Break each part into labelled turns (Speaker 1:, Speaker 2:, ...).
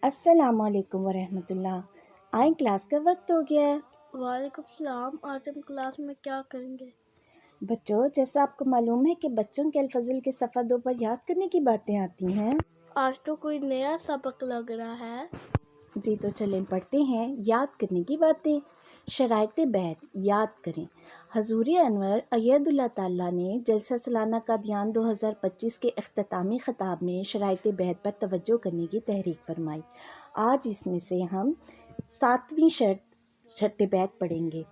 Speaker 1: السلام علیکم ورحمۃ اللہ۔ آئیں کلاس کا وقت ہو گیا ہے۔
Speaker 2: وعلیکم السلام۔ آج ہم کلاس میں کیا کریں گے؟
Speaker 1: بچوں، جیسا آپ کو معلوم ہے کہ بچوں کے الفضل کے صفحہ 2 پر یاد کرنے کی باتیں آتی ہیں۔
Speaker 2: آج تو کوئی نیا سبق لگ رہا ہے۔
Speaker 1: جی تو چلیں پڑھتے ہیں یاد کرنے کی باتیں۔ شرائط بیعت یاد کریں۔ حضور انور اید اللہ تعالیٰ نے جلسہ سالانہ قادیان 2025 کے اختتامی خطاب میں شرائط بیعت پر توجہ کرنے کی تحریک فرمائی۔ آج اس میں سے ہم 7ویں شرط بیعت پڑھیں گے۔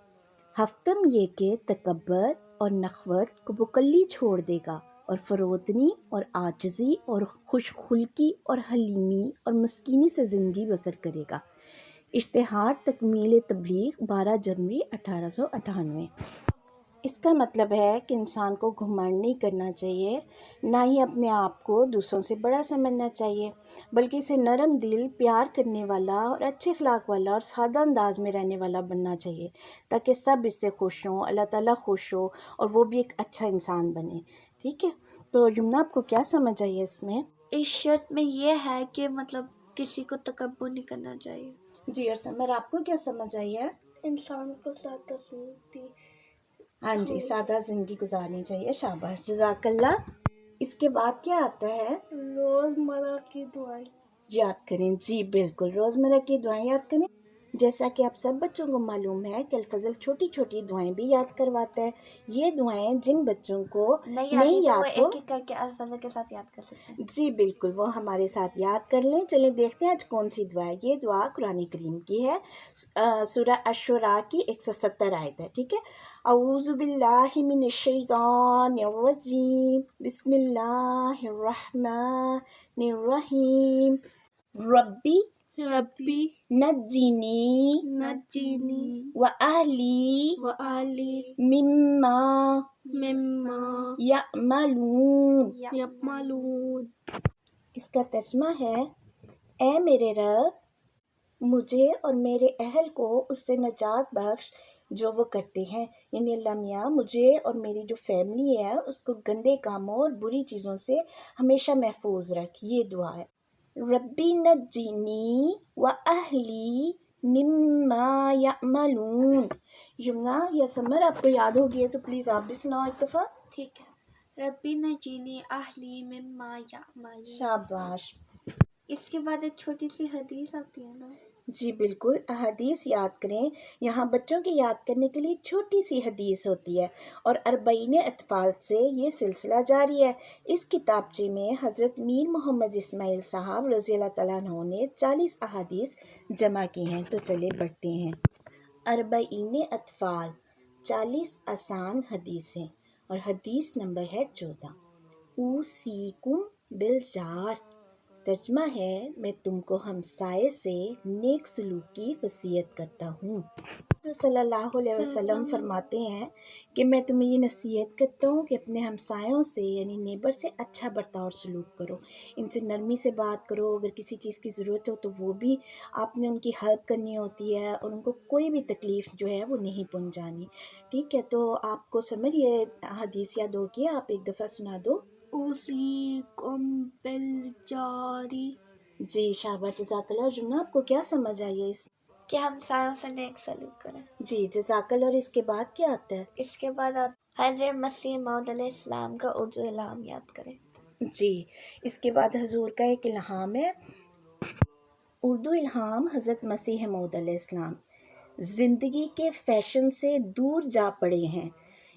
Speaker 1: ہفتم یہ کہ تکبر اور نخوت کو بکلی چھوڑ دے گا اور فروتنی اور عاجزی اور خوش خلقی اور حلیمی اور مسکینی سے زندگی بسر کرے گا۔ اشتہار تکمیل تبلیغ 12 جنوری 1898۔ اس کا مطلب ہے کہ انسان کو گھمنڈ نہیں کرنا چاہیے، نہ ہی اپنے آپ کو دوسروں سے بڑا سمجھنا چاہیے، بلکہ اسے نرم دل، پیار کرنے والا اور اچھے اخلاق والا اور سادہ انداز میں رہنے والا بننا چاہیے تاکہ سب اس سے خوش ہوں، اللہ تعالیٰ خوش ہو اور وہ بھی ایک اچھا انسان بنے۔ ٹھیک ہے، تو یمنا آپ کو کیا سمجھ آئی ہے اس میں؟
Speaker 2: اس شرط میں یہ ہے کہ کسی کو تکبر نہیں کرنا چاہیے۔
Speaker 1: جی، اور سمر آپ کو کیا سمجھ آئی ہے؟
Speaker 2: انسان کو سادہ زندگی
Speaker 1: ہاں جی، سادہ زندگی گزارنی چاہیے۔ شاباش، جزاک اللہ۔ اس کے بعد کیا آتا ہے؟
Speaker 2: روزمرہ کی دعائیں
Speaker 1: یاد کریں۔ جی بالکل، روزمرہ کی دعائیں یاد کریں۔ جیسا کہ آپ سب بچوں کو معلوم ہے کہ الفضل چھوٹی چھوٹی دعائیں بھی یاد کرواتا ہے۔ یہ دعائیں جن بچوں کو نہیں یاد ہو
Speaker 2: ایک ایک کر کے الفاظ کے ساتھ یاد کر سکتے ہیں۔
Speaker 1: جی بالکل، وہ ہمارے ساتھ یاد کر لیں۔ چلیں دیکھتے ہیں آج کون سی دعا ہے۔ یہ دعا قرآن کریم کی ہے، سورہ الشعراء کی 170 آیت ہے۔ ٹھیک ہے، اعوذ باللہ من الشیطان الرجیم، بسم اللہ الرحمن الرحیم، ربی نجینی وأہلی مما یعملون۔ اس کا ترجمہ ہے، اے میرے رب، مجھے اور میرے اہل کو اس سے نجات بخش جو وہ کرتے ہیں، یعنی اللہ میاں مجھے اور میری جو فیملی ہے اس کو گندے کاموں اور بری چیزوں سے ہمیشہ محفوظ رکھ۔ یہ دعا ہے، ربی نجینی وأہلی مما یعملون۔ یمنا یا سمر آپ کو یاد ہوگی ہے تو پلیز آپ بھی سناؤ ایک دفعہ۔
Speaker 2: ٹھیک ہے، ربی نجینی اہلی مما یعملون۔
Speaker 1: شاباش۔
Speaker 2: اس کے بعد ایک چھوٹی سی حدیث آتی ہے نا۔
Speaker 1: جی بالکل، احادیث یاد کریں۔ یہاں بچوں کے یاد کرنے کے لیے چھوٹی سی حدیث ہوتی ہے اور 40 اطفال سے یہ سلسلہ جاری ہے۔ اس کتابچے میں حضرت میر محمد اسماعیل صاحب رضی اللہ تعالیٰ عنہ نے 40 احادیث جمع کی ہیں۔ تو چلے بڑھتے ہیں۔ 40 اطفال، 40 آسان حدیثیں، اور حدیث نمبر ہے 14۔ اوصیکم بالجار، ترجمہ ہے، میں تم کو ہمسائے سے نیک سلوک کی وصیت کرتا ہوں۔ صلی اللہ علیہ وسلم فرماتے ہیں کہ میں تمہیں یہ نصیحت کرتا ہوں کہ اپنے ہمسایوں سے یعنی نیبر سے اچھا برتاؤ اور سلوک کرو، ان سے نرمی سے بات کرو، اگر کسی چیز کی ضرورت ہو تو وہ بھی آپ نے ان کی ہیلپ کرنی ہوتی ہے اور ان کو کوئی بھی تکلیف جو ہے وہ نہیں پہنچانی۔ ٹھیک ہے، تو آپ کو سمجھ یہ حدیث یاد ہوگی، آپ ایک دفعہ سنا دو۔
Speaker 2: اوصیکم بالجاری۔
Speaker 1: جی شاباش، جزاک اللہ۔ اور جملہ آپ کو کیا سمجھ آئی ہے اس میں؟
Speaker 2: کہ ہمسایوں سے نیک سلوک کریں۔
Speaker 1: جی جزاک اللہ۔ اور اس کے بعد کیا آتا ہے؟
Speaker 2: اس کے بعد حضرت مسیح موعود علیہ السلام کا اردو الہام یاد کریں۔
Speaker 1: جی، اس کے بعد حضور کا ایک الہام ہے، اردو الہام حضرت مسیح موعود علیہ السلام، زندگی کے فیشن سے دور جا پڑے ہیں۔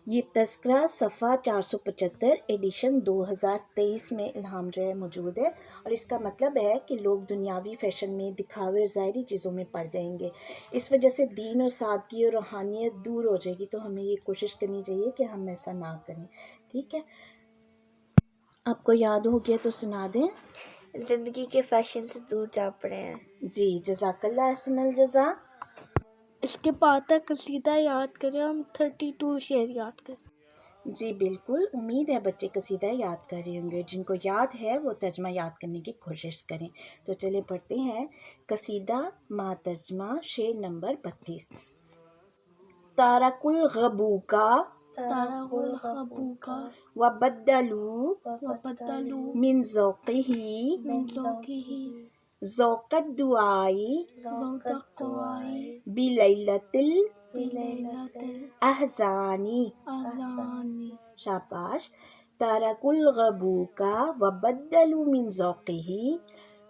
Speaker 1: یہ تذکرہ صفحہ 475 ایڈیشن 2023 میں الہام جو ہے موجود ہے، اور اس کا مطلب ہے کہ لوگ دنیاوی فیشن میں دکھاوے اور ظاہری چیزوں میں پڑ جائیں گے، اس وجہ سے دین اور سادگی اور روحانیت دور ہو جائے گی، تو ہمیں یہ کوشش کرنی چاہیے کہ ہم ایسا نہ کریں۔ ٹھیک ہے، آپ کو یاد ہو گیا تو سنا دیں۔
Speaker 2: زندگی کے فیشن سے دور جا پڑے ہیں۔
Speaker 1: جی جزاک اللہ، احسن الجزا۔
Speaker 2: اس کے بعد قصیدہ یاد کریں، ہم 32 شعر یاد کریں۔
Speaker 1: جی بالکل، امید ہے بچے قصیدہ یاد کر رہے ہوں گے، جن کو یاد ہے وہ ترجمہ یاد کرنے کی کوشش کریں۔ تو چلیں پڑھتے ہیں قصیدہ ما ترجمہ، شعر نمبر 32۔ تارک الغبوکا وبدلوا من ذوقہ ذوق الدعائی
Speaker 2: زوجة
Speaker 1: بلیلۃ
Speaker 2: بليلة
Speaker 1: الاحزانی.
Speaker 2: الأذان
Speaker 1: شاباش. ترک الغبوک وبدلوا من ذوقہ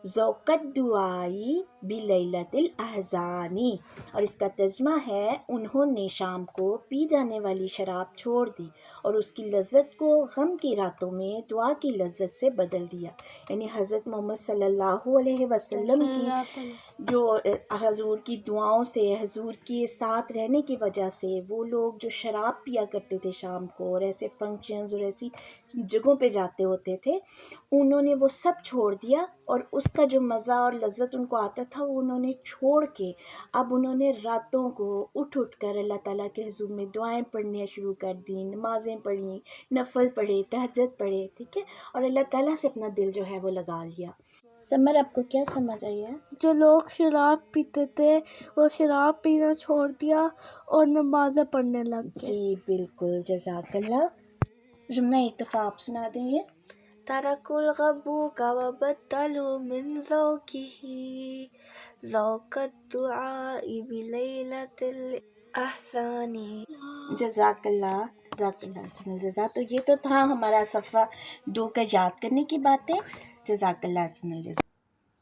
Speaker 1: ذوق الدعائی بلیلۃ الاحزانی. اور اس کا ترجمہ ہے انہوں نے شام کو پی جانے والی شراب چھوڑ دی اور اس کی لذت کو غم کی راتوں میں دعا کی لذت سے بدل دیا. یعنی حضرت محمد صلی اللہ علیہ وسلم کی جو حضور کی دعاؤں سے، حضور کے ساتھ رہنے کی وجہ سے وہ لوگ جو شراب پیا کرتے تھے شام کو اور ایسے فنکشنز اور ایسی جگہوں پہ جاتے ہوتے تھے، انہوں نے وہ سب چھوڑ دیا اور اس کا جو مزہ اور لذت ان کو آتا تھا وہ انہوں نے چھوڑ کے اب انہوں نے راتوں کو اٹھ کر اللہ تعالیٰ کے حضور میں دعائیں پڑھنے شروع کر دیں، نمازیں پڑھیں، نفل پڑھے، تہجد پڑھے، ٹھیک ہے، اور اللہ تعالیٰ سے اپنا دل جو ہے وہ لگا لیا. سمر آپ کو کیا سمجھ آئی ہے؟
Speaker 2: جو لوگ شراب پیتے تھے وہ شراب پینا چھوڑ دیا اور نمازیں پڑھنے لگ گئے.
Speaker 1: جی بالکل، جزاک اللہ. جملہ ایک دفعہ آپ سنا دیں گے.
Speaker 2: تركوا الغبوك وبدلوا من ذوقه ذوق الدعاء بليلة الأحزان.
Speaker 1: جزاک اللہ، جزاک اللہ حسن الجزا. تو یہ تو تھا ہمارا صفحہ 2 کا یاد کرنے کی باتیں. جزاک اللہ حسن الجزا.